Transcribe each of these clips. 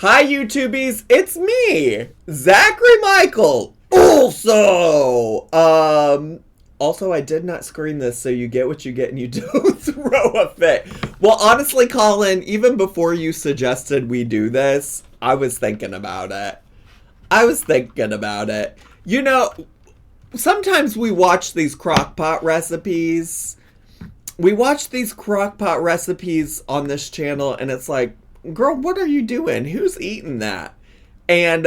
Hi, YouTubies, it's me, Zachary Michael. Also, I did not screen this, so you get what you get and you don't throw a fit. Well, honestly, Colin, even before you suggested we do this, I was thinking about it. You know, sometimes we watch these Crockpot recipes. We watch these Crockpot recipes on this channel, and it's like, girl, what are you doing? Who's eating that? And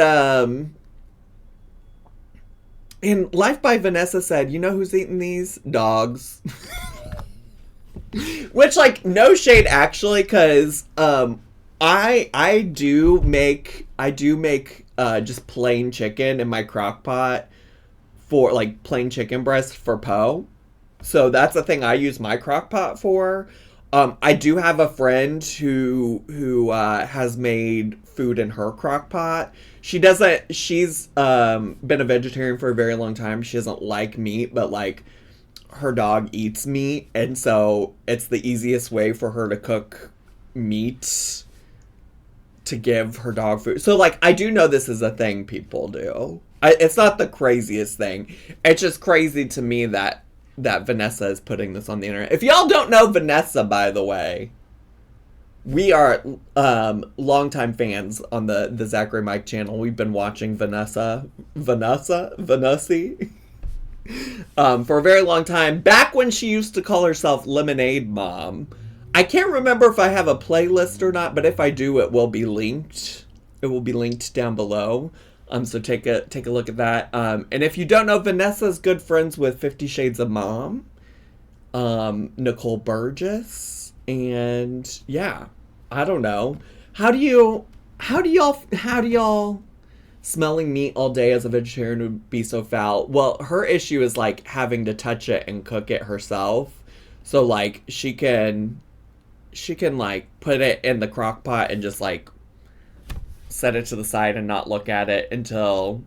Life by Vanessa said, you know who's eating these? Dogs. Which, like, no shade actually, because I do make just plain chicken in my crock pot for, like, plain chicken breast for Poe. So that's the thing I use my crock pot for. I do have a friend who has made food in her crock pot. She's been a vegetarian for a very long time. She doesn't like meat, but like her dog eats meat, and so it's the easiest way for her to cook meat to give her dog food. So like I do know this is a thing people do. It's not the craziest thing. It's just crazy to me that Vanessa is putting this on the internet. If y'all don't know Vanessa, by the way, we are longtime fans on the Zachary Mike channel. We've been watching Vanessa for a very long time. Back when she used to call herself Lemonade Mom. I can't remember if I have a playlist or not, but if I do, it will be linked. It will be linked down below. So take a look at that. And if you don't know, Vanessa's good friends with 50 Shades of Mom, Nicole Burgess, and yeah, I don't know. How do y'all smelling meat all day as a vegetarian would be so foul? Well, her issue is like having to touch it and cook it herself. So like she can like put it in the crock pot and just like set it to the side and not look at it until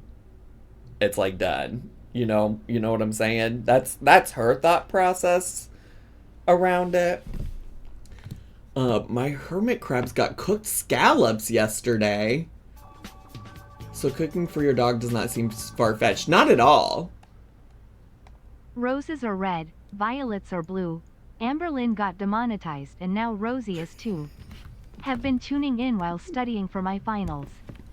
it's like done. You know what I'm saying? That's her thought process around it. My hermit crabs got cooked scallops yesterday. So cooking for your dog does not seem far-fetched. Not at all. Roses are red, violets are blue. Amberlynn got demonetized and now Rosie is too. Have been tuning in while studying for my finals.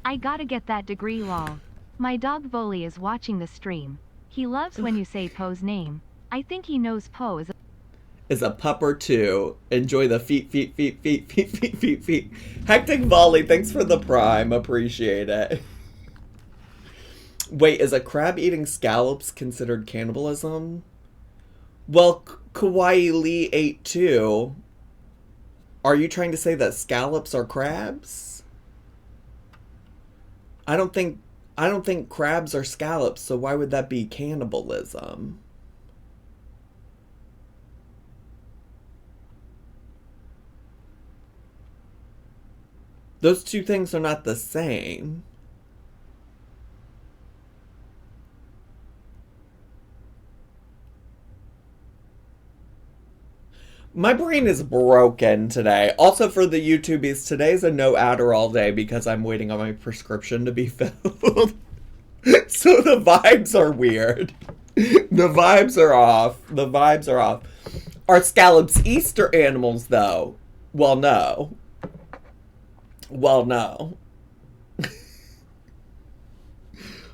I gotta get that degree lol. My dog Volley is watching the stream. He loves when you say Poe's name. I think he knows Poe is a pup or two. Enjoy the feet. Hectic Volley, thanks for the prime. Appreciate it. Wait, is a crab eating scallops considered cannibalism? Well, Kawaii Lee ate too. Are you trying to say that scallops are crabs? I don't think crabs are scallops, so why would that be cannibalism? Those two things are not the same. My brain is broken today. Also for the YouTubies, today's a no Adderall day because I'm waiting on my prescription to be filled. So the vibes are weird. The vibes are off. Are scallops Easter animals though? Well, no. Well, no.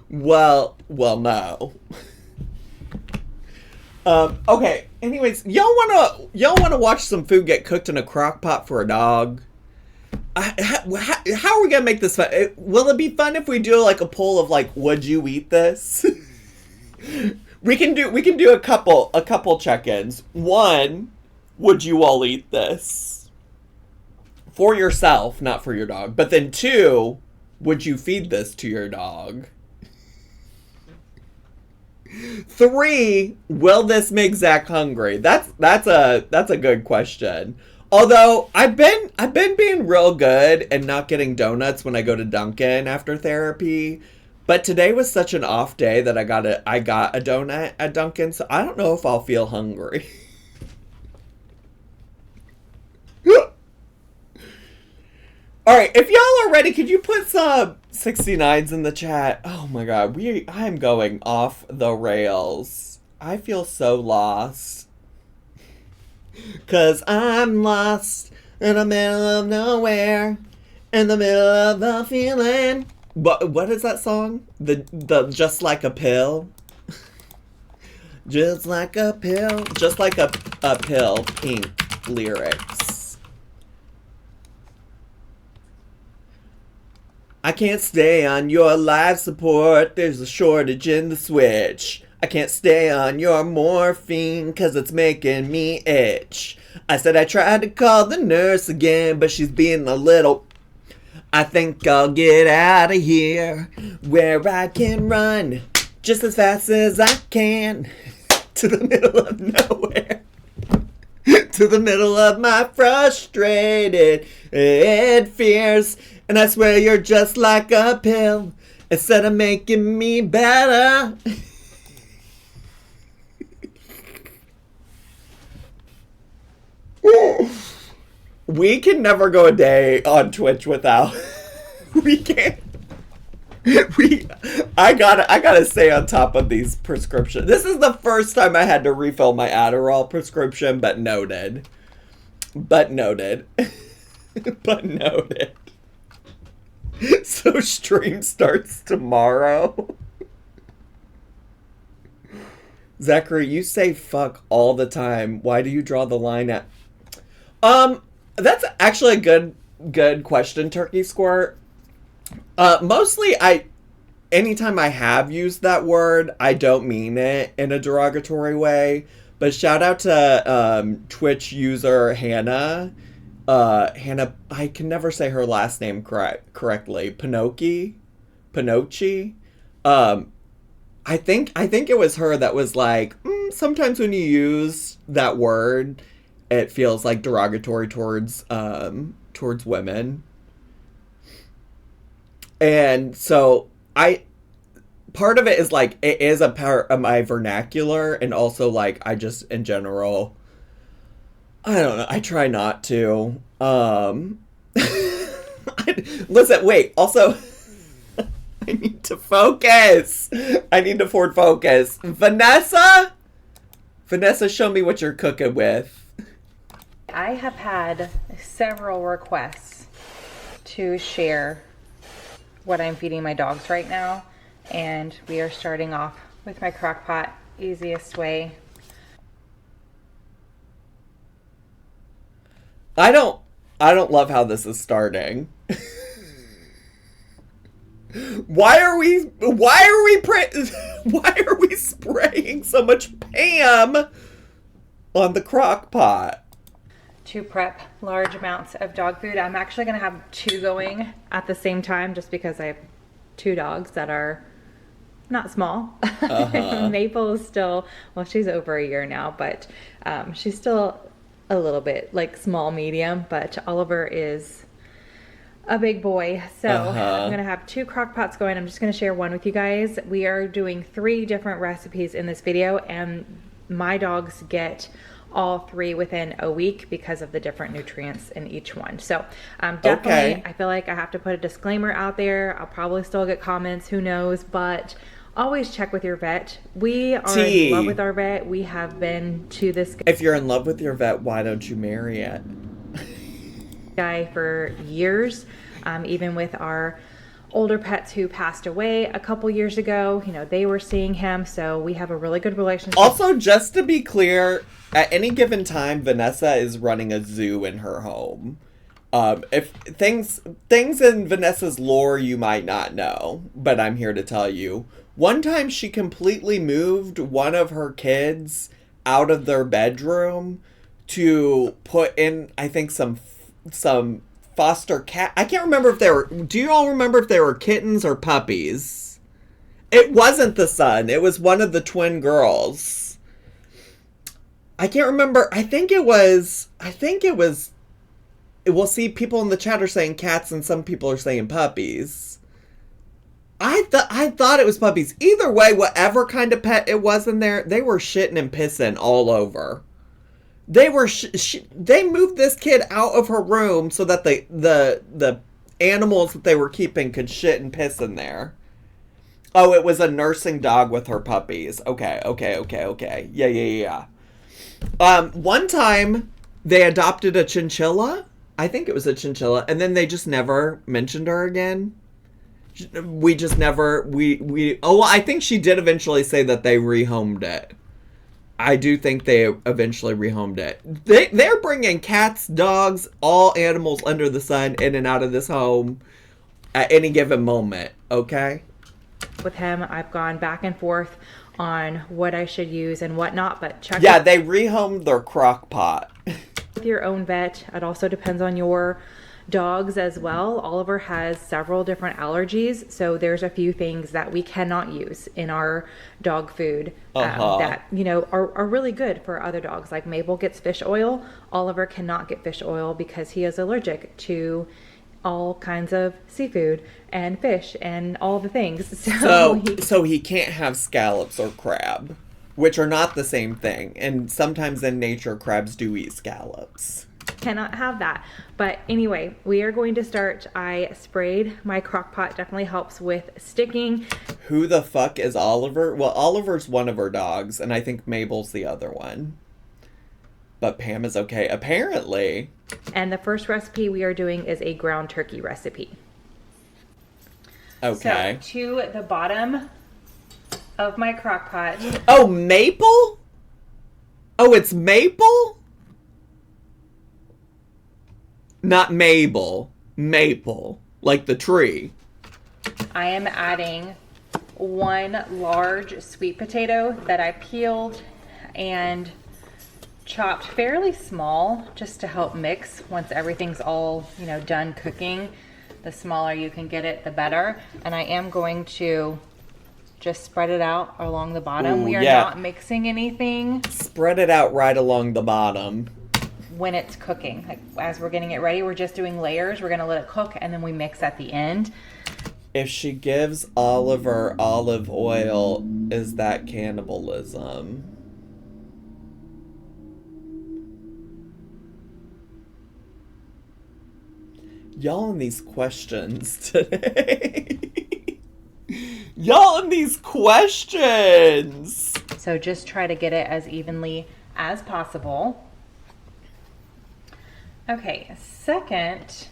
well, no. Okay. Anyways, y'all wanna watch some food get cooked in a crock pot for a dog? How are we gonna make this fun? Will it be fun if we do like a poll of like, would you eat this? we can do a couple check-ins. One, would you all eat this? For yourself, not for your dog. But then two, would you feed this to your dog? 3, will this make Zach hungry? That's a good question. Although I've been being real good and not getting donuts when I go to Dunkin' after therapy. But today was such an off day that I got a donut at Dunkin', so I don't know if I'll feel hungry. All right, if y'all are ready, could you put some 69s in the chat? Oh my god, I'm going off the rails. I feel so lost. Cause I'm lost in the middle of nowhere, in the middle of the feeling. What is that song? The Just Like a Pill? Just like a pill. Just like a pill, Pink lyrics. I can't stay on your life support. There's a shortage in the switch. I can't stay on your morphine cause it's making me itch. I said I tried to call the nurse again, but she's being a little... I think I'll get out of here where I can run just as fast as I can to the middle of nowhere. To the middle of my frustrated fears. And I swear you're just like a pill instead of making me better. We can never go a day on Twitch without. We can't. I gotta stay on top of these prescriptions. This is the first time I had to refill my Adderall prescription, but noted. But noted. But noted. So stream starts tomorrow. Zachary, you say fuck all the time. Why do you draw the line at... That's actually a good question, Turkey Squirt. Mostly anytime I have used that word, I don't mean it in a derogatory way. But shout out to Twitch user Hannah. Hannah, I can never say her last name correctly. Pinocchi. I think it was her that was like, sometimes when you use that word, it feels like derogatory towards women. And so part of it is like, it is a part of my vernacular, and also like, I just in general, I don't know, I try not to. Listen, wait, also, I need to focus. I need to forward focus. Vanessa, show me what you're cooking with. I have had several requests to share what I'm feeding my dogs right now, and we are starting off with my Crockpot, easiest way. I don't love how this is starting. Why are we spraying so much Pam on the Crockpot? To prep large amounts of dog food. I'm actually going to have two going at the same time just because I have two dogs that are not small. Maple is still, well, she's over a year now, but she's still a little bit like small medium, but Oliver is a big boy. So I'm going to have two crock pots going. I'm just going to share one with you guys. We are doing 3 different recipes in this video, and my dogs get all 3 within a week because of the different nutrients in each one. So definitely, I feel like I have to put a disclaimer out there. I'll probably still get comments, who knows, but always check with your vet. We are in love with our vet. We have been to this If you're in love with your vet, why don't you marry it? guy for years, even with our older pets who passed away a couple years ago. You know, they were seeing him, so we have a really good relationship. Also, just to be clear, at any given time, Vanessa is running a zoo in her home. If things in Vanessa's lore you might not know, but I'm here to tell you. One time she completely moved one of her kids out of their bedroom to put in, I think, some foster cat. I can't remember if they were, do you all remember if they were kittens or puppies? It wasn't the son. It was one of the twin girls. I can't remember. I think it was, we'll see, people in the chat are saying cats and some people are saying puppies. I thought it was puppies. Either way, whatever kind of pet it was in there, they were shitting and pissing all over. They were they moved this kid out of her room so that the animals that they were keeping could shit and piss in there. Oh, it was a nursing dog with her puppies. Okay. Yeah. One time they adopted a chinchilla. I think it was a chinchilla, and then they just never mentioned her again. We just never, I think she did eventually say that they rehomed it. I do think they eventually rehomed it. They're bringing cats, dogs, all animals under the sun in and out of this home at any given moment, okay? With him, I've gone back and forth on what I should use and what not, but check. Yeah, they rehomed their Crockpot. With your own vet, it also depends on your dogs as well. Oliver has several different allergies, so there's a few things that we cannot use in our dog food that are really good for other dogs. Like Mabel gets fish oil. Oliver cannot get fish oil because he is allergic to all kinds of seafood and fish and all the things. So he can't have scallops or crab, which are not the same thing. And sometimes in nature, crabs do eat scallops. Cannot have that. But anyway, we are going to start. I sprayed my Crockpot. Definitely helps with sticking. Who the fuck is Oliver? Well, Oliver's one of her dogs, and I think Mabel's the other one. But Pam is okay, apparently. And the first recipe we are doing is a ground turkey recipe. Okay. So to the bottom of my Crockpot. Oh, maple? Oh, it's maple? Not Mabel. Maple. Like the tree. I am adding 1 large sweet potato that I peeled and chopped fairly small just to help mix once everything's all, done cooking. The smaller you can get it, the better. And I am going to just spread it out along the bottom. Ooh, we are not mixing anything. Spread it out right along the bottom. When it's cooking, like as we're getting it ready, we're just doing layers. We're gonna let it cook and then we mix at the end. If she gives Oliver olive oil, is that cannibalism? Y'all in these questions today. Y'all in these questions. So just try to get it as evenly as possible. Okay, second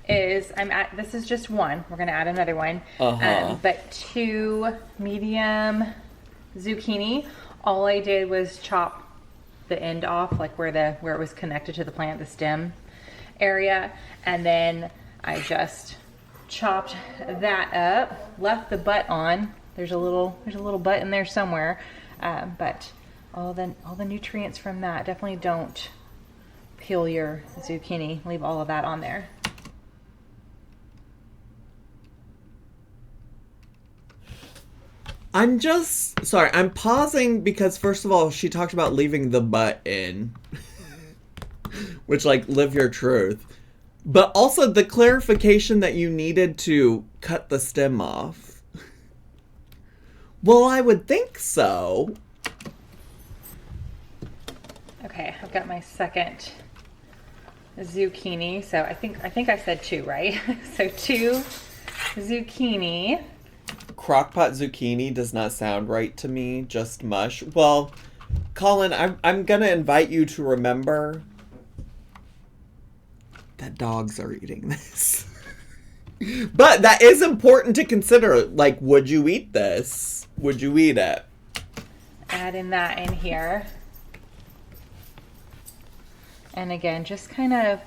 is this is just one. We're gonna add another one. But 2 medium zucchini. All I did was chop the end off, like where it was connected to the plant, the stem area, and then I just chopped that up. Left the butt on. There's a little butt in there somewhere, but all the nutrients from that. Definitely don't peel your zucchini. Leave all of that on there. I'm pausing because first of all, she talked about leaving the butt in. Which, live your truth. But also the clarification that you needed to cut the stem off. Well, I would think so. Okay, I've got my second zucchini. So I think I said 2, right? So 2 zucchini. Crockpot zucchini does not sound right to me, just mush. Well, Colin, I'm gonna invite you to remember that dogs are eating this. But that is important to consider. Would you eat this? Would you eat it? Adding that in here. And again, just kind of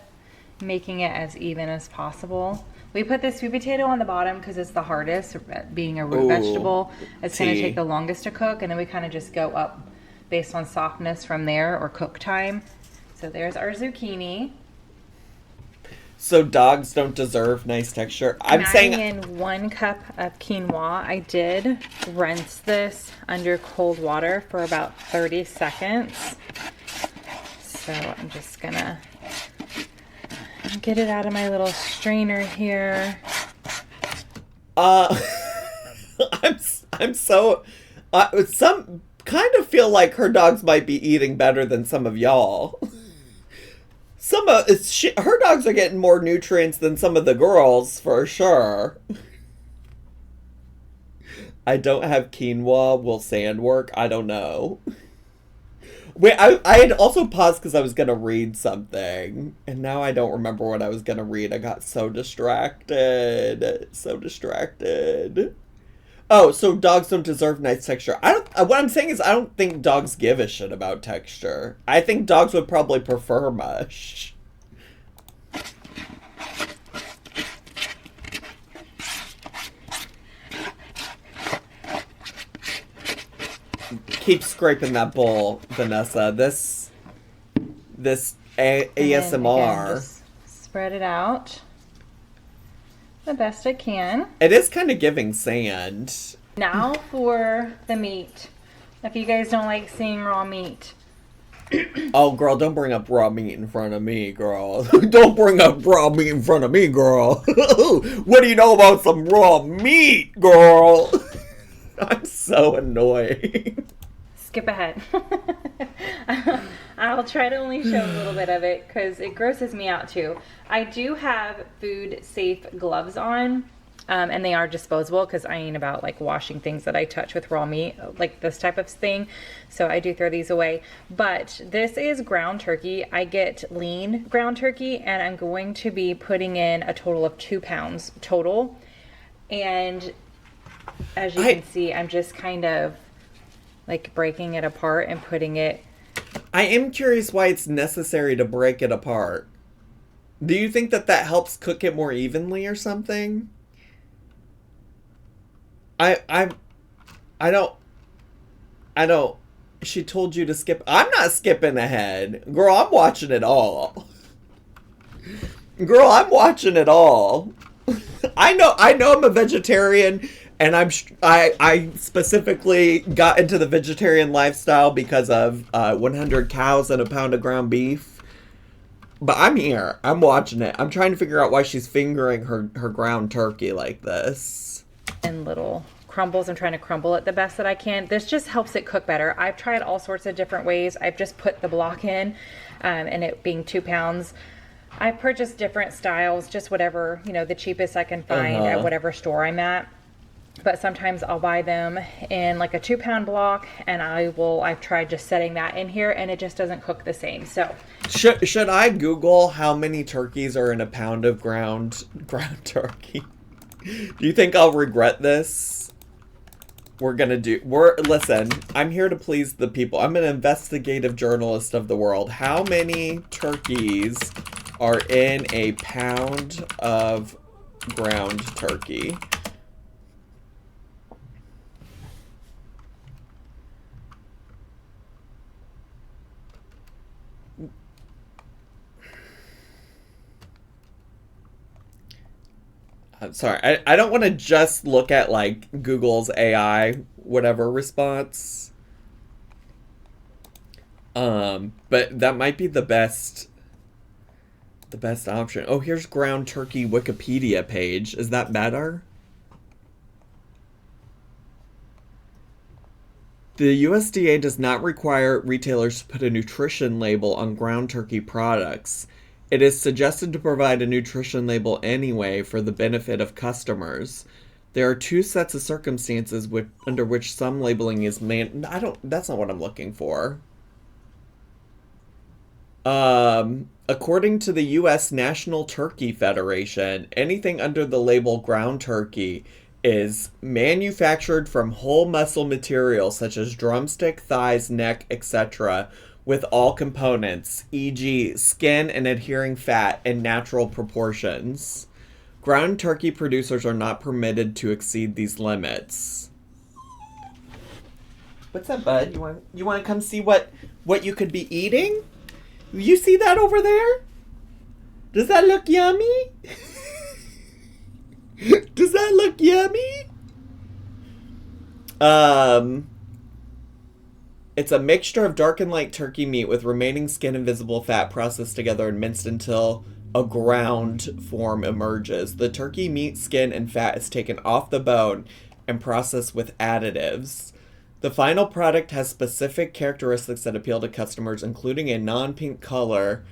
making it as even as possible. We put the sweet potato on the bottom because it's the hardest, being a root vegetable. It's going to take the longest to cook, and then we kind of just go up based on softness from there or cook time. So there's our zucchini. So dogs don't deserve nice texture. I'm saying in 1 cup of quinoa. I did rinse this under cold water for about 30 seconds. So I'm just gonna get it out of my little strainer here. I'm so some kind of feel like her dogs might be eating better than some of y'all. Her dogs are getting more nutrients than some of the girls, for sure. I don't have quinoa. Will sand work? I don't know. Wait, I had also paused because I was going to read something. And now I don't remember what I was going to read. I got so distracted. So distracted. Oh, so dogs don't deserve nice texture. What I'm saying is I don't think dogs give a shit about texture. I think dogs would probably prefer mush. Keep scraping that bowl, Vanessa. This ASMR. Again, just spread it out the best I can. It is kind of giving sand. Now for the meat. If you guys don't like seeing raw meat. Oh, girl, don't bring up raw meat in front of me, girl. Don't bring up raw meat in front of me, girl. What do you know about some raw meat, girl? I'm so annoying. Skip ahead. I'll try to only show a little bit of it because it grosses me out too. I do have food safe gloves on, and they are disposable because I ain't about like washing things that I touch with raw meat, like this type of thing. So I do throw these away. But this is ground turkey. I get lean ground turkey, and I'm going to be putting in a total of 2 pounds total. And as you can see, I'm just kind of like breaking it apart and putting it. I am curious why it's necessary to break it apart. Do you think that helps cook it more evenly or something? I don't. She told you to skip. I'm not skipping ahead. Girl, I'm watching it all. Girl, I'm watching it all. I know I'm a vegetarian, and I specifically got into the vegetarian lifestyle because of 100 cows and a pound of ground beef. But I'm here. I'm watching it. I'm trying to figure out why she's fingering her ground turkey like this. In little crumbles. I'm trying to crumble it the best that I can. This just helps it cook better. I've tried all sorts of different ways. I've just put the block in, and it being 2 pounds. I purchased different styles, just whatever, the cheapest I can find at whatever store I'm at. But sometimes I'll buy them in like a 2 pound block, and I've tried just setting that in here, and it just doesn't cook the same. So should I Google how many turkeys are in a pound of ground turkey? Do you think I'll regret this? Listen, I'm here to please the people. I'm an investigative journalist of the world. How many turkeys are in a pound of ground turkey? I'm sorry, I don't want to just look at like Google's AI whatever response. But that might be the best option. Oh, here's ground turkey Wikipedia page. Is that better? The USDA does not require retailers to put a nutrition label on ground turkey products. It is suggested to provide a nutrition label anyway for the benefit of customers. There are 2 sets of circumstances under which some labeling is that's not what I'm looking for. According to the U.S. National Turkey Federation, anything under the label ground turkey is manufactured from whole muscle material such as drumstick, thighs, neck, etc., with all components, e.g. skin and adhering fat in natural proportions. Ground turkey producers are not permitted to exceed these limits. What's up, bud? You want to come see what you could be eating? You see that over there? Does that look yummy? Does that look yummy? It's a mixture of dark and light turkey meat with remaining skin and visible fat processed together and minced until a ground form emerges. The turkey meat, skin, and fat is taken off the bone and processed with additives. The final product has specific characteristics that appeal to customers, including a non-pink color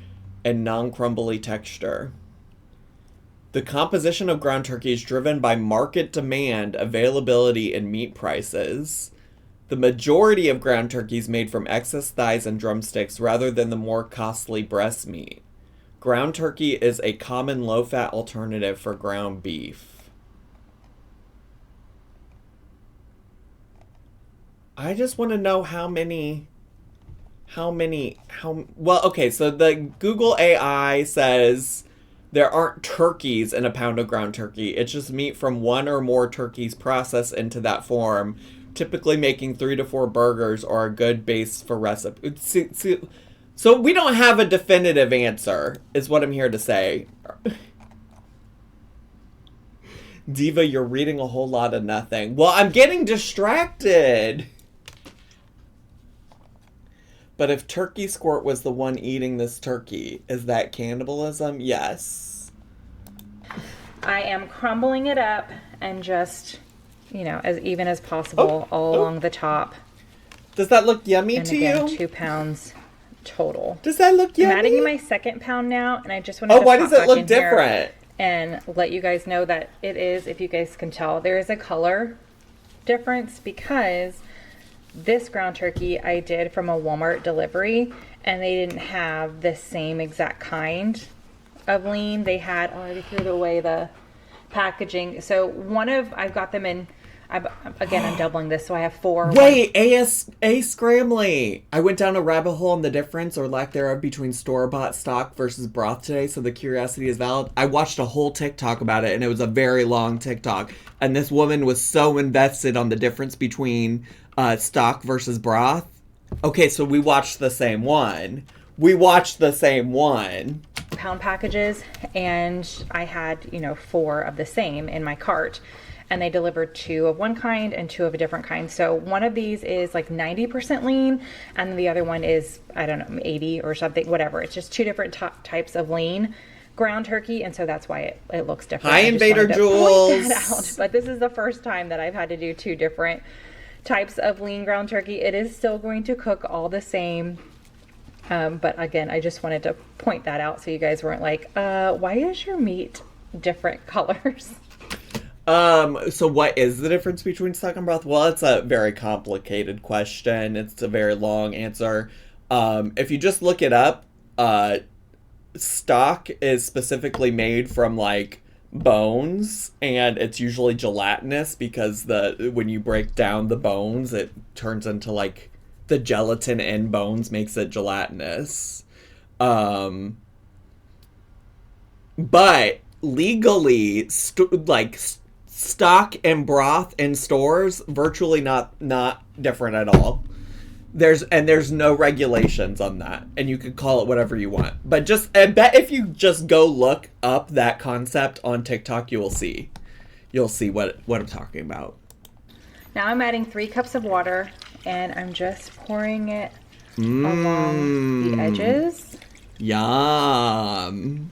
and non-crumbly texture. The composition of ground turkey is driven by market demand, availability, and meat prices. The majority of ground turkey is made from excess thighs and drumsticks rather than the more costly breast meat. Ground turkey is a common low-fat alternative for ground beef. I just want to know well, okay, so the Google AI says there aren't turkeys in a pound of ground turkey. It's just meat from one or more turkeys processed into that form, typically making 3 to 4 burgers or a good base for recipe. So we don't have a definitive answer, is what I'm here to say. Diva, you're reading a whole lot of nothing. Well, I'm getting distracted. But if Turkey Squirt was the one eating this turkey, is that cannibalism? Yes. I am crumbling it up and just, as even as possible all along the top. Does that look yummy and to again, you? 2 pounds total. Does that look yummy? I'm adding in my second pound now, and I just wanted to why pop does it back look in here different? and let you guys know that it is, if you guys can tell, there is a color difference because this ground turkey I did from a Walmart delivery, and they didn't have the same exact kind of lean. They had, I already threw away the packaging. So I've got them in, I'm doubling this, so I have 4. Wait, A Scramley! I went down a rabbit hole on the difference or lack thereof between store-bought stock versus broth today, so the curiosity is valid. I watched a whole TikTok about it, and it was a very long TikTok. And this woman was so invested on the difference between stock versus broth. Okay, so we watched the same one. Pound packages, and I had 4 of the same in my cart, and they delivered 2 of one kind and 2 of a different kind. So one of these is like 90% lean, and the other one is, I don't know, 80 or something, whatever. It's just 2 different types of lean ground turkey, and so that's why it looks different. Hi, Invader Jules. But this is the first time that I've had to do 2 different types of lean ground turkey. It is still going to cook all the same, but again, I just wanted to point that out so you guys weren't like, why is your meat different colors? So what is the difference between stock and broth? Well, it's a very complicated question. It's a very long answer. If you just look it up, stock is specifically made from like bones, and it's usually gelatinous because when you break down the bones, it turns into like the gelatin in bones makes it gelatinous. But legally, stock and broth in stores virtually not different at all. There's no regulations on that, and you could call it whatever you want. But I bet if you just go look up that concept on TikTok, you'll see what I'm talking about. Now I'm adding 3 cups of water, and I'm just pouring it along the edges. Yum.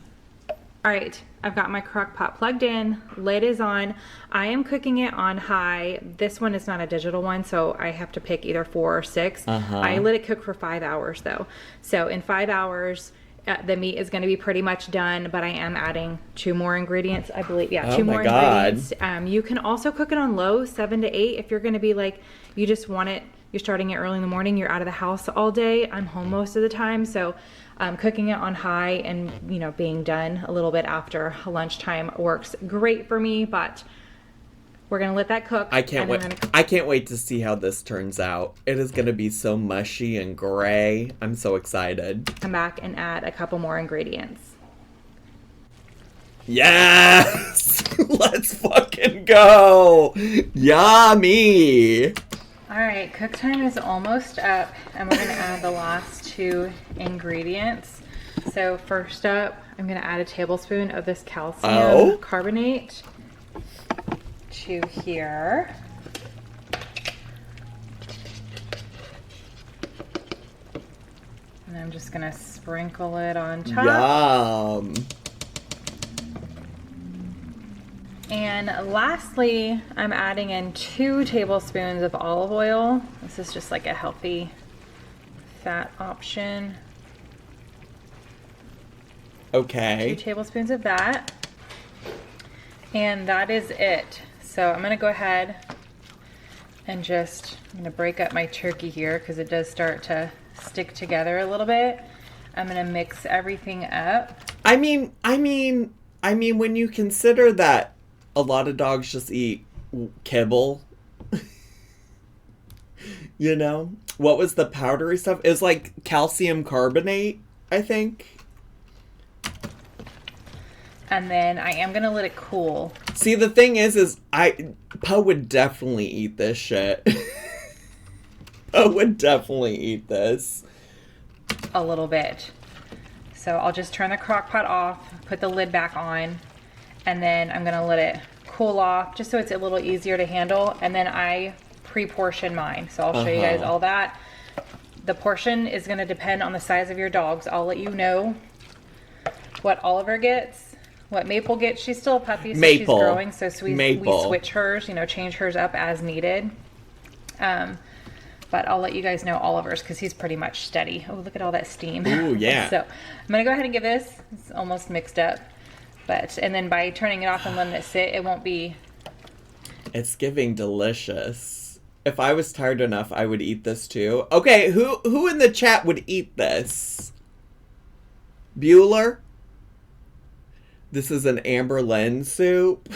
All right, I've got my crock pot plugged in, lid is on. I am cooking it on high. This one is not a digital one, so I have to pick either 4 or 6. I let it cook for 5 hours though. So in 5 hours, the meat is going to be pretty much done, but I am adding 2 more ingredients, I believe. Yeah, 2 more ingredients. You can also cook it on low, 7 to 8, if you're going to be like, you just want it, you're starting it early in the morning, you're out of the house all day. I'm home most of the time, so cooking it on high and being done a little bit after lunchtime works great for me. But we're gonna let that cook. I can't wait to see how this turns out. It is gonna be so mushy and gray. I'm so excited. Come back and add a couple more ingredients. Yes! Let's fucking go! Yummy! All right, cook time is almost up, and we're gonna add the last 2 ingredients. So first up, I'm gonna add a tablespoon of this calcium carbonate to here. And I'm just gonna sprinkle it on top. Yum! And lastly, I'm adding in 2 tablespoons of olive oil. This is just like a healthy fat option. Okay. 2 tablespoons of that. And that is it. So I'm going to go ahead and I'm going to break up my turkey here because it does start to stick together a little bit. I'm going to mix everything up. I mean, when you consider that a lot of dogs just eat kibble, you know? What was the powdery stuff? It was like calcium carbonate, I think. And then I am going to let it cool. See, the thing is Poe would definitely eat this shit. Poe would definitely eat this. A little bit. So I'll just turn the crock pot off, put the lid back on, and then I'm going to let it cool off just so it's a little easier to handle. And then I pre-portion mine. So I'll show you guys all that. The portion is going to depend on the size of your dogs. I'll let you know what Oliver gets. What Maple gets. She's still a puppy, so she's growing. So we switch hers, change hers up as needed. But I'll let you guys know Oliver's because he's pretty much steady. Oh, look at all that steam. Ooh, yeah. So I'm going to go ahead and give this. It's almost mixed up. And then by turning it off and letting it sit, it won't be. It's giving delicious. If I was tired enough, I would eat this too. Okay, who in the chat would eat this? Bueller? This is an Amber Lynn soup.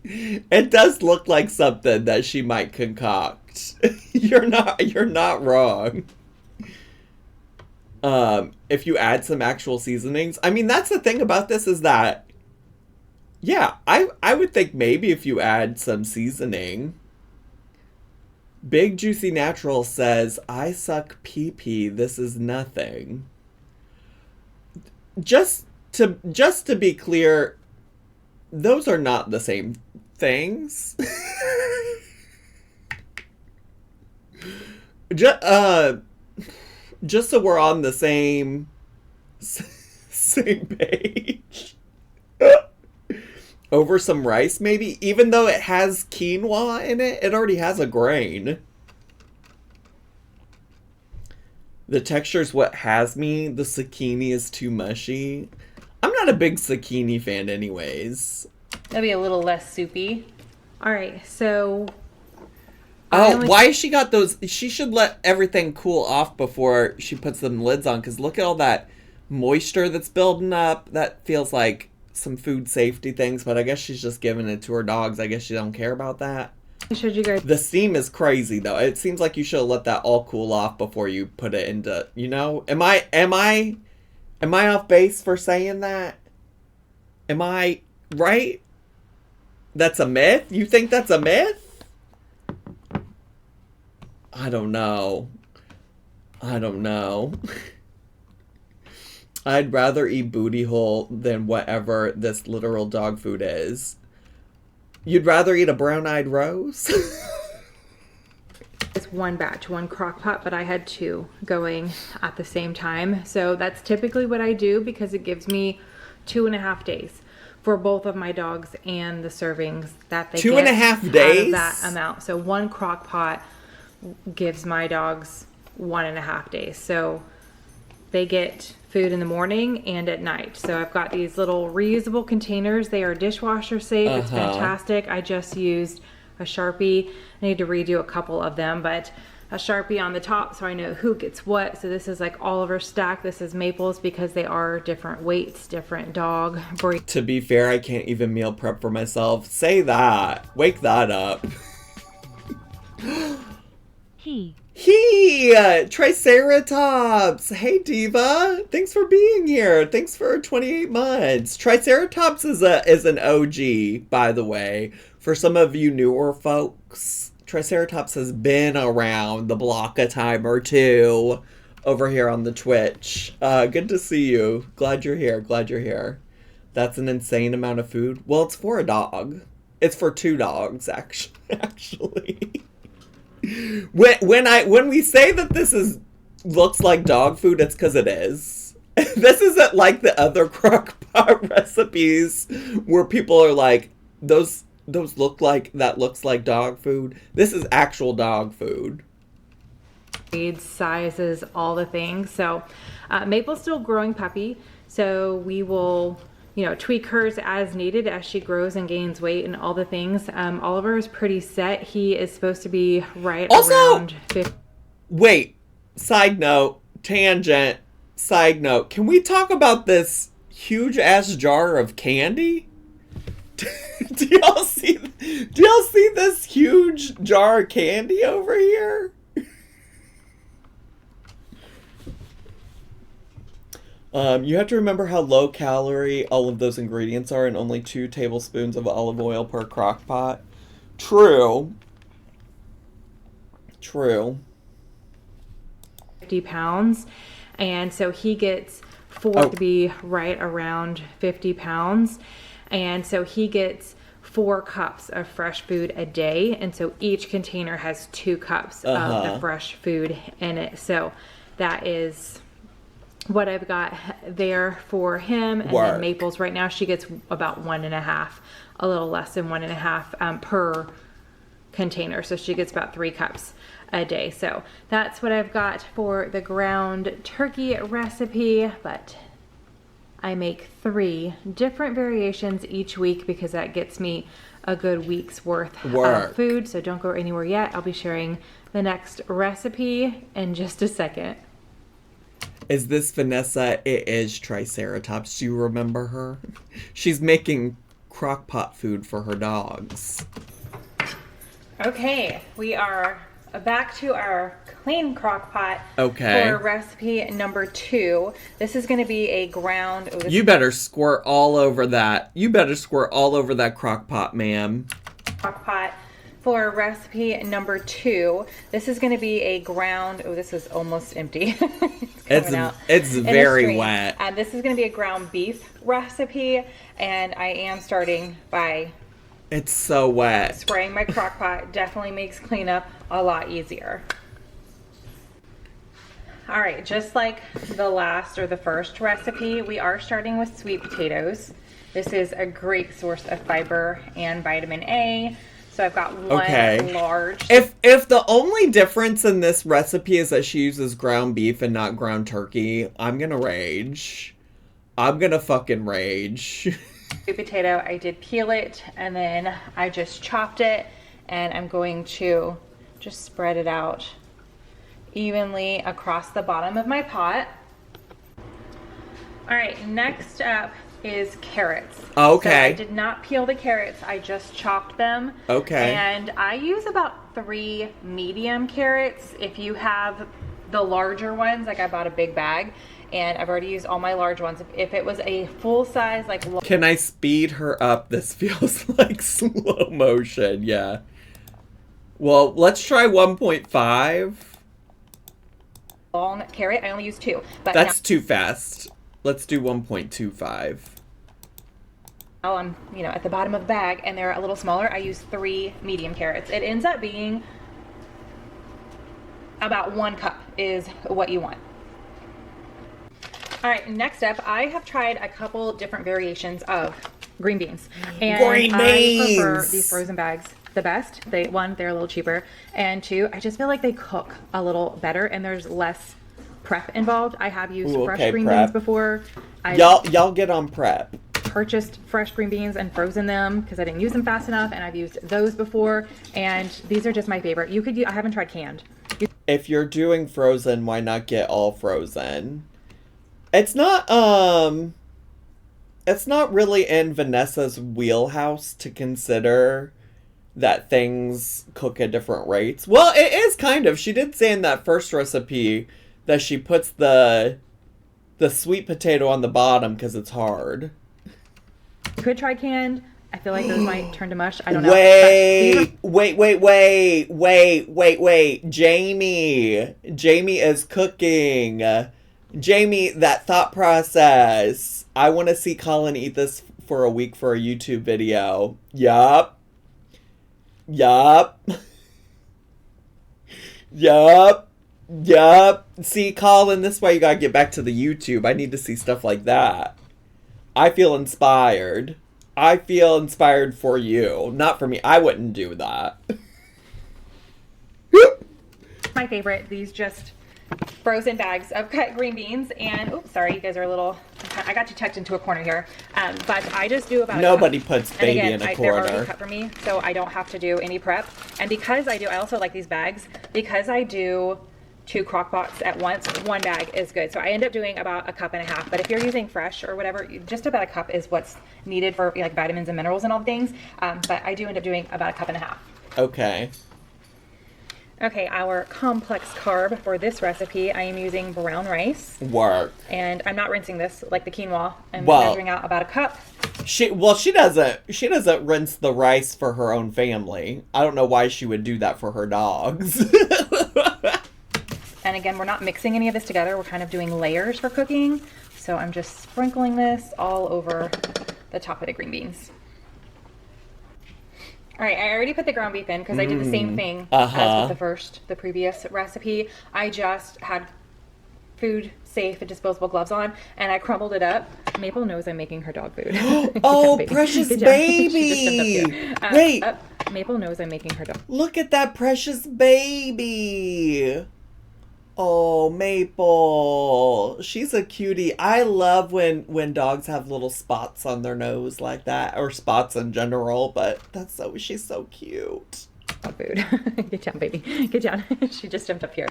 It does look like something that she might concoct. You're not wrong. If you add some actual seasonings, I mean, that's the thing about this is that, yeah, I would think maybe if you add some seasoning. Big Juicy Natural says, I suck pee-pee, this is nothing. Just to be clear, those are not the same things. Just so we're on the same page. Over some rice, maybe? Even though it has quinoa in it, it already has a grain. The texture's what has me. The zucchini is too mushy. I'm not a big zucchini fan anyways. It'll be a little less soupy. All right, so... why she got those... She should let everything cool off before she puts them lids on, because look at all that moisture that's building up. That feels like some food safety things, but I guess she's just giving it to her dogs. I guess she don't care about that. I showed you guys. The steam is crazy, though. It seems like you should have let that all cool off before you put it into... Am I off base for saying that? Am I right? That's a myth? You think that's a myth? I don't know. I'd rather eat booty hole than whatever this literal dog food is. You'd rather eat a brown-eyed rose? It's one batch, one crock pot, but I had 2 going at the same time. So that's typically what I do because it gives me 2.5 days for both of my dogs and the servings that they 2.5 days? Out of that amount. So one crock pot gives my dogs 1.5 days. So they get food in the morning and at night. So I've got these little reusable containers. They are dishwasher safe. It's fantastic. I just used a Sharpie. I need to redo a couple of them, but a Sharpie on the top so I know who gets what. So this is like Oliver's stack. This is Maple's because they are different weights, different dog breeds. To be fair, I can't even meal prep for myself. Say that. Wake that up. Triceratops! Hey, Diva! Thanks for being here. Thanks for 28 months. Triceratops is an OG, by the way. For some of you newer folks, Triceratops has been around the block a time or two over here on the Twitch. Good to see you. Glad you're here. That's an insane amount of food. Well, it's for a dog. It's for 2 dogs, actually. When we say that this looks like dog food, it's because it is. This isn't like the other Crockpot recipes where people are like, those looks like dog food. This is actual dog food. grades, sizes, all the things. So Maple's still growing puppy, so we will, you know, tweak hers as needed as she grows and gains weight and all the things. Oliver is pretty set. He is supposed to be right around 50. Wait, side note, tangent, side note. Can we talk about this huge ass jar of candy? Do y'all see this huge jar of candy over here? You have to remember how low calorie all of those ingredients are and only 2 tablespoons of olive oil per crock pot. True. 50 pounds. And so he gets 4 to be right around 50 pounds. And so he gets 4 cups of fresh food a day. And so each container has 2 cups of the fresh food in it. So that is what I've got there for him. And then Maple's right now, she gets about 1.5, a little less than 1.5 per container. So she gets about 3 cups a day. So that's what I've got for the ground turkey recipe, but I make 3 different variations each week because that gets me a good week's worth of food. So don't go anywhere yet. I'll be sharing the next recipe in just a second. Is this Vanessa? It is Triceratops. Do you remember her? She's making crockpot food for her dogs. Okay, we are back to our clean crock pot for recipe number 2. This is going to be a ground. You better squirt all over that. You better squirt all over that crock pot, ma'am. Crock pot for recipe number 2. This is going to be a ground. Oh, this is almost empty. it's very wet. This is going to be a ground beef recipe, and I am starting by. It's so wet. Spraying my crock pot definitely makes cleanup a lot easier. All right, just like the last or the first recipe, we are starting with sweet potatoes. This is a great source of fiber and vitamin A. So I've got one large. If the only difference in this recipe is that she uses ground beef and not ground turkey, I'm gonna rage. I'm gonna fucking rage. Sweet potato, I did peel it and then I just chopped it, and I'm going to just spread it out evenly across the bottom of my pot. All right, next up is carrots. Okay. So I did not peel the carrots, I just chopped them. Okay. And I use about 3 medium carrots. If you have the larger ones, like I bought a big bag, and I've already used all my large ones. If it was a full size, like... Can I speed her up? This feels like slow motion, yeah. Well, let's try 1.5. Long carrot, I only use 2. But that's too fast. Let's do 1.25. Now I'm, at the bottom of the bag, and they're a little smaller. I use 3 medium carrots. It ends up being about 1 cup is what you want. All right, next up, I have tried a couple different variations of green beans. And I prefer these frozen bags the best. They're a little cheaper, and 2, I just feel like they cook a little better and there's less prep involved. I have used fresh green beans before. Y'all get on prep. Purchased fresh green beans and frozen them because I didn't use them fast enough, and I've used those before, and these are just my favorite. I haven't tried canned. If you're doing frozen, why not get all frozen? It's not really in Vanessa's wheelhouse to consider that things cook at different rates. Well, it is kind of. She did say in that first recipe that she puts the sweet potato on the bottom because it's hard. You could try canned. I feel like those might turn to mush. I don't know. Wait. Jamie is cooking. Jamie, that thought process. I want to see Colin eat this for a week for a YouTube video. Yup. See, Colin, this is why you gotta get back to the YouTube. I need to see stuff like that. I feel inspired. I feel inspired for you. Not for me. I wouldn't do that. my favorite, these just frozen bags of cut green beans. And oops, sorry, you guys are a little, I got you tucked into a corner here. But I just do about nobody puts baby and again, in a they're corner. already cut for me, so I don't have to do any prep. And because I also like these bags, because I do 2 crock pots at once, 1 bag is good. So I end up doing about 1.5 cups. But if you're using fresh or whatever, just about 1 cup is what's needed for like vitamins and minerals and all things. But I do end up doing about 1.5 cups. Okay. Okay, our complex carb for this recipe, I am using brown rice. Work. And I'm not rinsing this like the quinoa. I'm Well, measuring out about 1 cup. She doesn't rinse the rice for her own family. I don't know why she would do that for her dogs. And again, we're not mixing any of this together. We're kind of doing layers for cooking. So I'm just sprinkling this all over the top of the green beans. All right, I already put the ground beef in because I did the same thing as with the previous recipe. I just had food safe and disposable gloves on, and I crumbled it up. Maple knows I'm making her dog food. Oh, baby. precious She baby! just jumped up here. Wait. Maple knows I'm making her dog. Look at that precious baby! Oh, Maple. She's a cutie. I love when dogs have little spots on their nose like that, or spots in general, but she's so cute. Dog food. Get down, baby. Get down. She just jumped up here.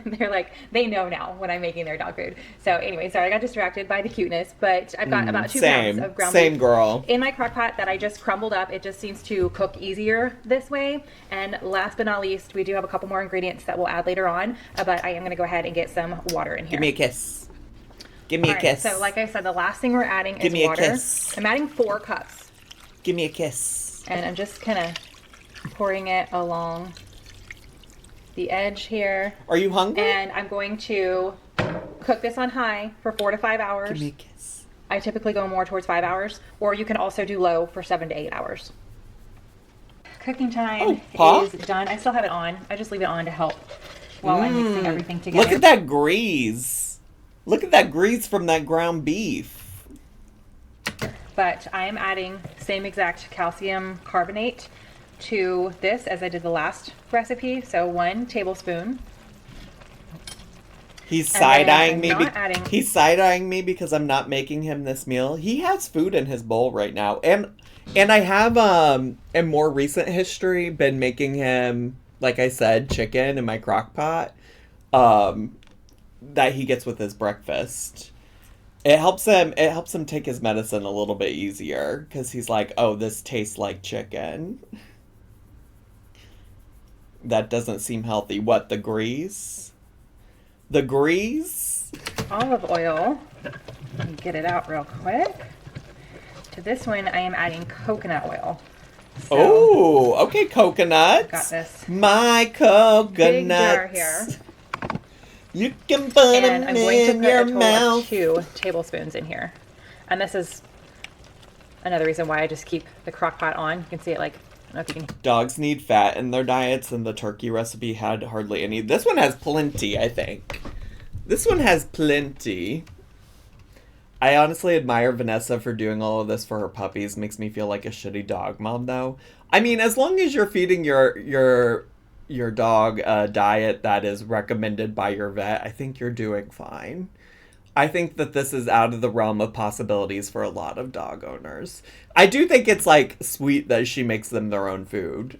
They're like, they know now when I'm making their dog food. So anyway, sorry, I got distracted by the cuteness, but I've got about 2 pounds of ground beef. Same girl. In my crock pot that I just crumbled up. It just seems to cook easier this way. And last but not least, we do have a couple more ingredients that we'll add later on, but I am going to go ahead and get some water in here. Give me a kiss. Give me a kiss. So like I said, the last thing we're adding is water. Give me a kiss. I'm adding 4 cups. Give me a kiss. And I'm just kind of pouring it along the edge here. Are you hungry? And I'm going to cook this on high for 4 to 5 hours. Give me a kiss. I typically go more towards 5 hours, or you can also do low for 7 to 8 hours. Cooking time is done. I still have it on. I just leave it on to help while I'm mixing everything together. Look at that grease. Look at that grease from that ground beef. But I am adding same exact calcium carbonate to this as I did the last recipe. So 1 tablespoon. He's side-eyeing me. He's side-eyeing me because I'm not making him this meal. He has food in his bowl right now. And I have, in more recent history, been making him, like I said, chicken in my crock pot that he gets with his breakfast. It helps him take his medicine a little bit easier because he's like, oh, this tastes like chicken. That doesn't seem healthy. What, the grease? The grease? Olive oil. Let me get it out real quick. To this one, I am adding coconut oil. So, oh, okay, coconuts. Got this. My coconuts. Big jar here. You can put And them I'm going to in put your a total mouth. of 2 tablespoons in here. And this is another reason why I just keep the crock pot on. You can see it like, I don't know if you can. Dogs need fat in their diets, and the turkey recipe had hardly any. This one has plenty, I think. This one has plenty. I honestly admire Vanessa for doing all of this for her puppies. Makes me feel like a shitty dog mom, though. I mean, as long as you're feeding your dog a diet that is recommended by your vet, I think you're doing fine. I think that this is out of the realm of possibilities for a lot of dog owners. I do think it's, like, sweet that she makes them their own food.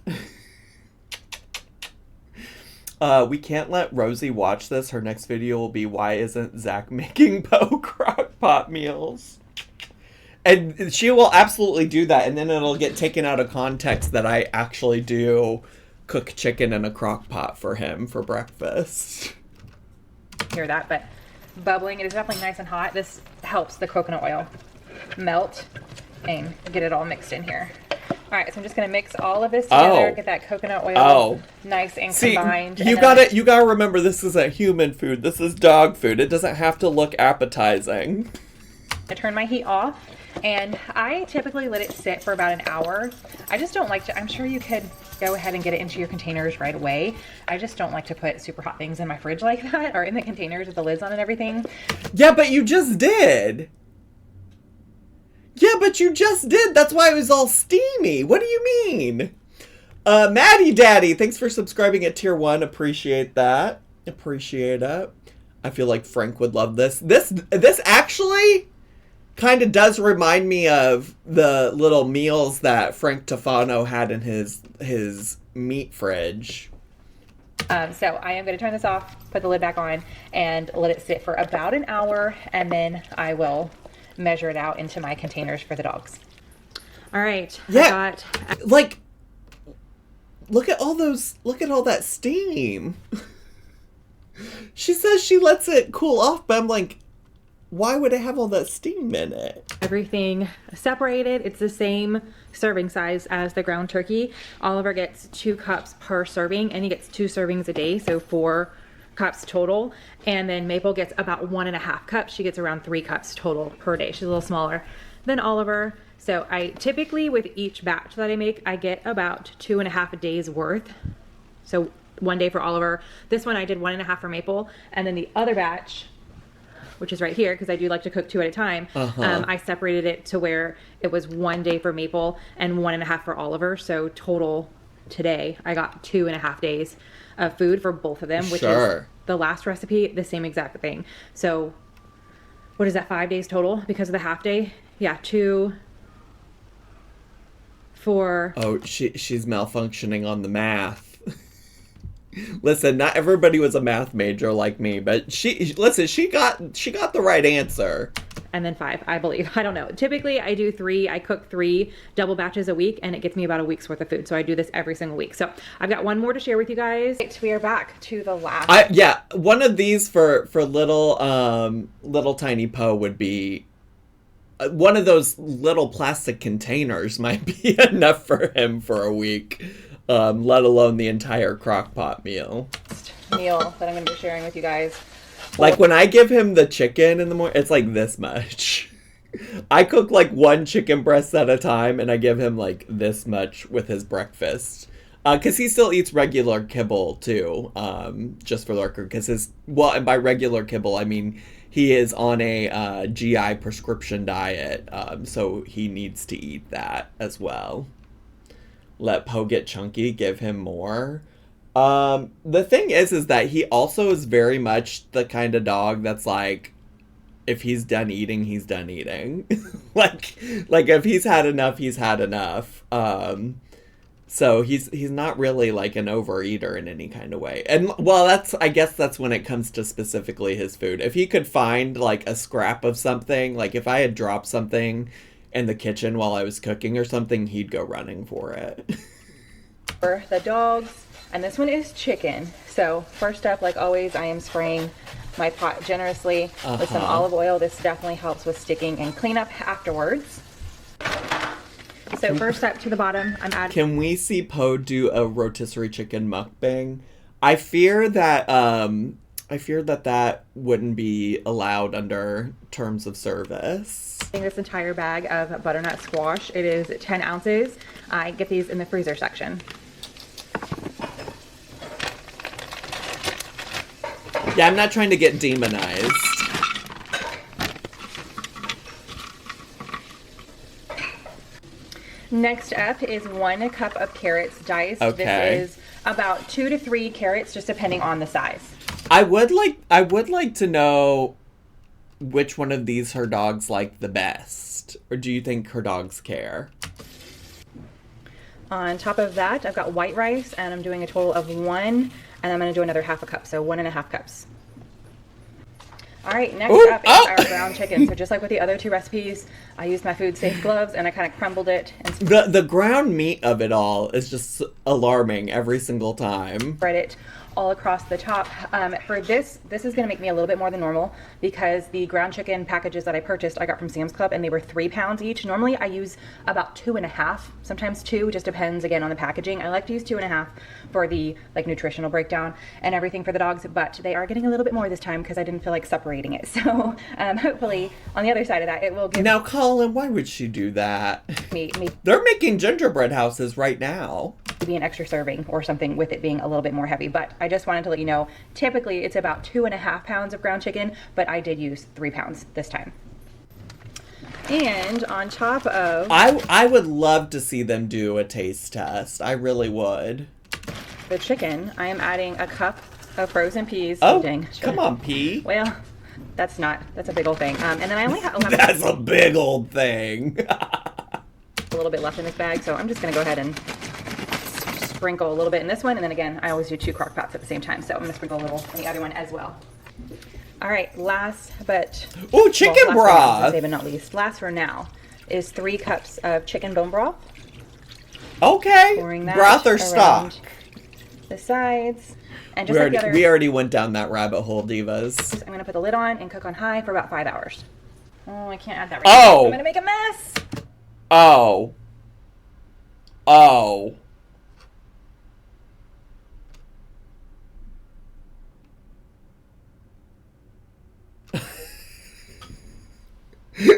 We can't let Rosie watch this. Her next video will be, why isn't Zach making Poe Crockpot meals? And she will absolutely do that, and then it'll get taken out of context that I actually do cook chicken in a crock pot for him for breakfast. Hear that, but bubbling. It is definitely nice and hot. This helps the coconut oil melt and get it all mixed in here. All right, so I'm just gonna mix all of this together, get that coconut oil nice and combined. You gotta remember, this isn't human food. This is dog food. It doesn't have to look appetizing. I turn my heat off, and I typically let it sit for about an hour. I just don't like to. I'm sure you could go ahead and get it into your containers right away. I just don't like to put super hot things in my fridge like that, or in the containers with the lids on and everything. Yeah, but you just did. Yeah, but you just did. That's why it was all steamy. What do you mean? Maddie Daddy, thanks for subscribing at tier 1. Appreciate that. Appreciate it. I feel like Frank would love this. This actually kind of does remind me of the little meals that Frank Tofano had in his meat fridge. So I am going to turn this off, put the lid back on, and let it sit for about an hour, and then I will measure it out into my containers for the dogs. All right. Yeah. Like, look at all that steam. She says she lets it cool off, but I'm like, why would it have all that steam in it? Everything separated. It's the same serving size as the ground turkey. Oliver gets 2 cups per serving, and he gets 2 servings a day, so 4 cups total. And then Maple gets about 1.5 cups. She gets around 3 cups total per day. She's a little smaller than Oliver. So I typically, with each batch that I make, I get about 2.5 days worth. So 1 day for Oliver. This one I did 1.5 for Maple, and then the other batch, which is right here, because I do like to cook 2 at a time, I separated it to where it was 1 day for Maple and 1.5 for Oliver. So total today, I got 2.5 days of food for both of them, which is the last recipe, the same exact thing. So what is that, 5 days total because of the half day? Yeah, 2, 4. Oh, she's malfunctioning on the math. Listen, not everybody was a math major like me, but she got the right answer. And then 5, I believe. I don't know. Typically, I do 3. I cook 3 double batches a week, and it gets me about a week's worth of food. So I do this every single week. So I've got one more to share with you guys. We are back to the last. Yeah, one of these for little tiny Poe would be. One of those little plastic containers might be enough for him for a week. Let alone the entire Crockpot meal that I'm going to be sharing with you guys. Like when I give him the chicken in the morning, it's like this much. I cook like 1 chicken breast at a time, and I give him like this much with his breakfast. Because he still eats regular kibble too, just for the record. And by regular kibble, I mean he is on a GI prescription diet, so he needs to eat that as well. Let Poe get chunky, give him more. The thing is that he also is very much the kind of dog that's like, if he's done eating, he's done eating. like if he's had enough, he's had enough. So he's not really like an overeater in any kind of way. And well, I guess that's when it comes to specifically his food. If he could find like a scrap of something, like if I had dropped something in the kitchen while I was cooking or something, he'd go running for it. For the dogs, and this one is chicken. So first up, like always, I am spraying my pot generously with some olive oil. This definitely helps with sticking and cleanup afterwards. So first up to the bottom, I'm adding. Can we see Poe do a rotisserie chicken mukbang? I fear that that wouldn't be allowed under terms of service. This entire bag of butternut squash. It is 10 ounces. I get these in the freezer section. Yeah, I'm not trying to get demonized. Next up is 1 cup of carrots diced. Okay. This is about 2 to 3 carrots, just depending on the size. I would like to know which one of these her dogs like the best, or do you think her dogs care? On top of that, I've got white rice, and I'm doing a total of 1, and I'm going to do another 1/2 cup, so 1.5 cups. All right, next up is our ground chicken. So just like with the other 2 recipes, I used my food safe gloves, and I kind of crumbled it. And the ground meat of it all is just alarming every single time. Spread it all across the top. For this is going to make me a little bit more than normal because the ground chicken packages that I purchased, I got from Sam's Club, and they were 3 pounds each. Normally I use about 2.5, sometimes 2, just depends again on the packaging. I like to use 2.5 for the like nutritional breakdown and everything for the dogs, but they are getting a little bit more this time because I didn't feel like separating it. So hopefully on the other side of that, it will give. Now, Colin, why would she do that? Me. They're making gingerbread houses right now. To be an extra serving or something with it being a little bit more heavy, but I just wanted to let you know, typically it's about 2.5 pounds of ground chicken, but I did use 3 pounds this time. And on top of I would love to see them do a taste test. I really would. the chicken, I am adding a cup of frozen peas. Oh, dang. come on, pea. Well, that's a big old thing. And then I only have That's a big old thing. a little bit left in this bag, so I'm just gonna go ahead and sprinkle a little bit in this one, and then again, I always do 2 crock pots at the same time, so I'm gonna sprinkle a little in the other one as well. All right, last but Ooh, chicken broth. Save but not least, last for now is 3 cups of chicken bone broth. Okay. Pouring that Broth or around stock? the sides, and just We already went down that rabbit hole, divas. I'm gonna put the lid on and cook on high for about 5 hours. Oh, I can't add that right now. I'm gonna make a mess. Oh.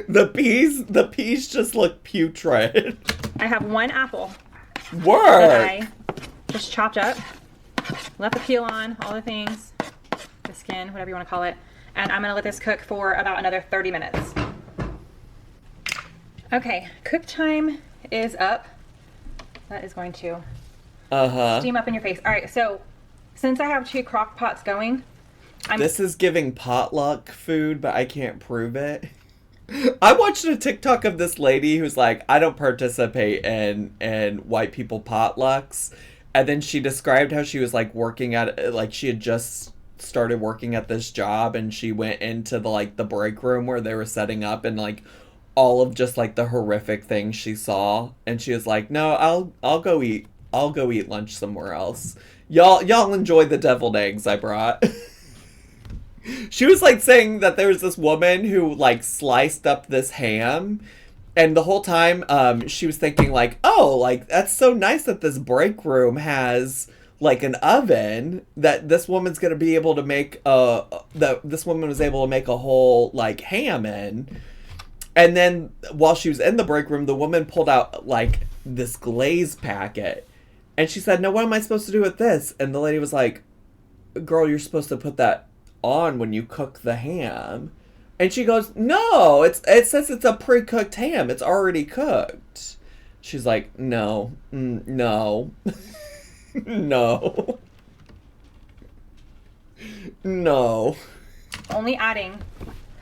The peas just look putrid. I have 1 apple that Work. I just chopped up, left the peel on, all the things, the skin, whatever you want to call it, and I'm gonna let this cook for about another 30 minutes. Okay, cook time is up. That is going to steam up in your face. All right, so since I have 2 crock pots going, This is giving potluck food, but I can't prove it. I watched a TikTok of this lady who's like, I don't participate in white people potlucks. And then she described how she was like working at, like she had just started working at this job, and she went into the break room where they were setting up, and like all of just like the horrific things she saw. And she was like, no, I'll go eat lunch somewhere else. Y'all enjoy the deviled eggs I brought. She was like saying that there was this woman who like sliced up this ham, and the whole time she was thinking like, oh, like that's so nice that this break room has like an oven that this woman's gonna be able to make this woman was able to make a whole like ham in. And then while she was in the break room, the woman pulled out like this glaze packet, and she said, no, what am I supposed to do with this? And the lady was like, girl, you're supposed to put that on when you cook the ham. And she goes, no, it says it's a pre-cooked ham, it's already cooked. She's like, no. No. only adding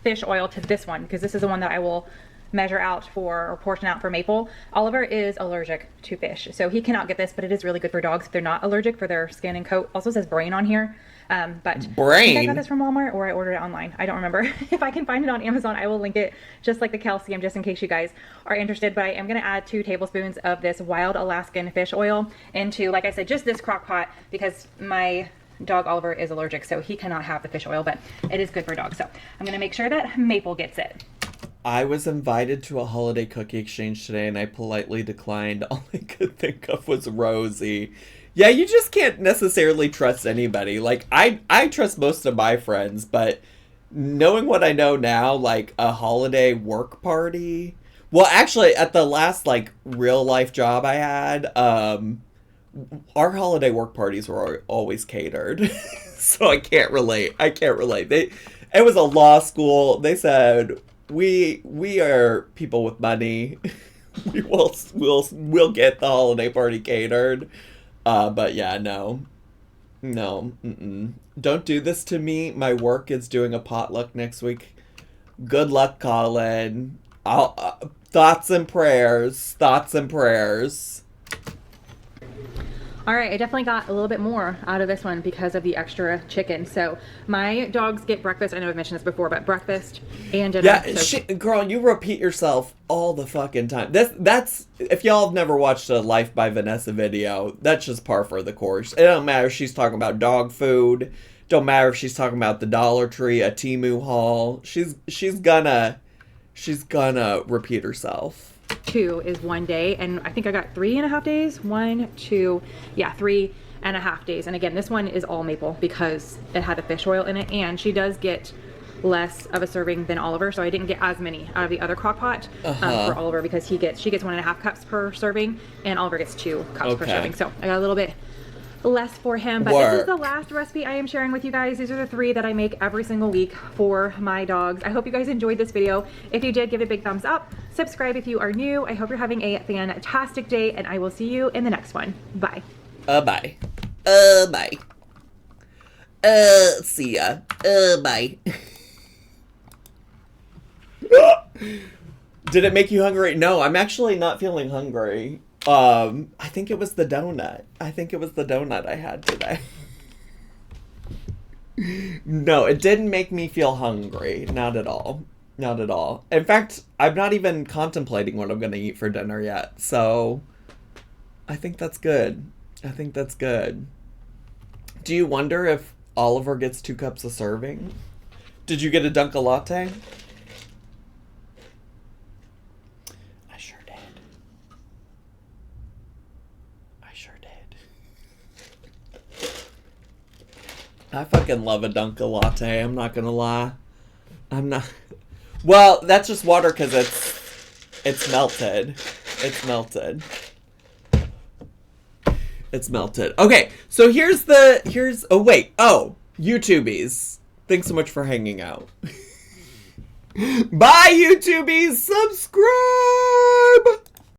fish oil to this one because this is the one that I will measure out for or portion out for Maple. Oliver is allergic to fish, so he cannot get this, but it is really good for dogs if they're not allergic, for their skin and coat. Also says brain on here. But brain. I think I got this from Walmart or I ordered it online. I don't remember. If I can find it on Amazon, I will link it, just like the calcium, just in case you guys are interested. But I am going to add 2 tablespoons of this wild Alaskan fish oil into, like I said, just this crock pot because my dog Oliver is allergic, so he cannot have the fish oil, but it is good for dogs. So I'm going to make sure that Maple gets it. I was invited to a holiday cookie exchange today, and I politely declined. All I could think of was Rosie. Yeah, you just can't necessarily trust anybody. Like, I trust most of my friends, but knowing what I know now, like, a holiday work party... Well, actually, at the last, like, real-life job I had, our holiday work parties were always catered. So I can't relate. It was a law school. They said, we are people with money. We'll get the holiday party catered. But yeah, no, don't do this to me. My work is doing a potluck next week. Good luck, Colin. Thoughts and prayers. All right, I definitely got a little bit more out of this one because of the extra chicken. So my dogs get breakfast. I know I've mentioned this before, but breakfast and dinner. Yeah, girl, you repeat yourself all the fucking time. That's if y'all have never watched a Life by Vanessa video, that's just par for the course. It don't matter if she's talking about dog food. Don't matter if she's talking about the Dollar Tree, a Temu haul. She's gonna repeat herself. 2 is 1 day, and I think I got 3.5 days. 1, 2, yeah, 3.5 days. And again, this one is all Maple because it had the fish oil in it, and she does get less of a serving than Oliver, so I didn't get as many out of the other crock pot for Oliver because she gets 1.5 cups per serving, and Oliver gets 2 cups per serving. So I got a little bit less for him. But this is the last recipe I am sharing with you guys. These are the 3 that I make every single week for my dogs. I hope you guys enjoyed this video. If you did, give it a big thumbs up. Subscribe if you are new. I hope you're having a fantastic day, and I will see you in the next one. Bye. Bye. Bye. See ya. Bye. Did it make you hungry? No, I'm actually not feeling hungry. I think it was the donut. I had today. No, it didn't make me feel hungry. Not at all. Not at all. In fact, I'm not even contemplating what I'm going to eat for dinner yet. So, I think that's good. Do you wonder if Oliver gets 2 cups a serving? Did you get a Dunkin' Latte? I fucking love a Dunkin' Latte, I'm not gonna lie. Well, that's just water because it's melted. It's melted. Okay, so YouTubies. Thanks so much for hanging out. Bye, YouTubies! Subscribe!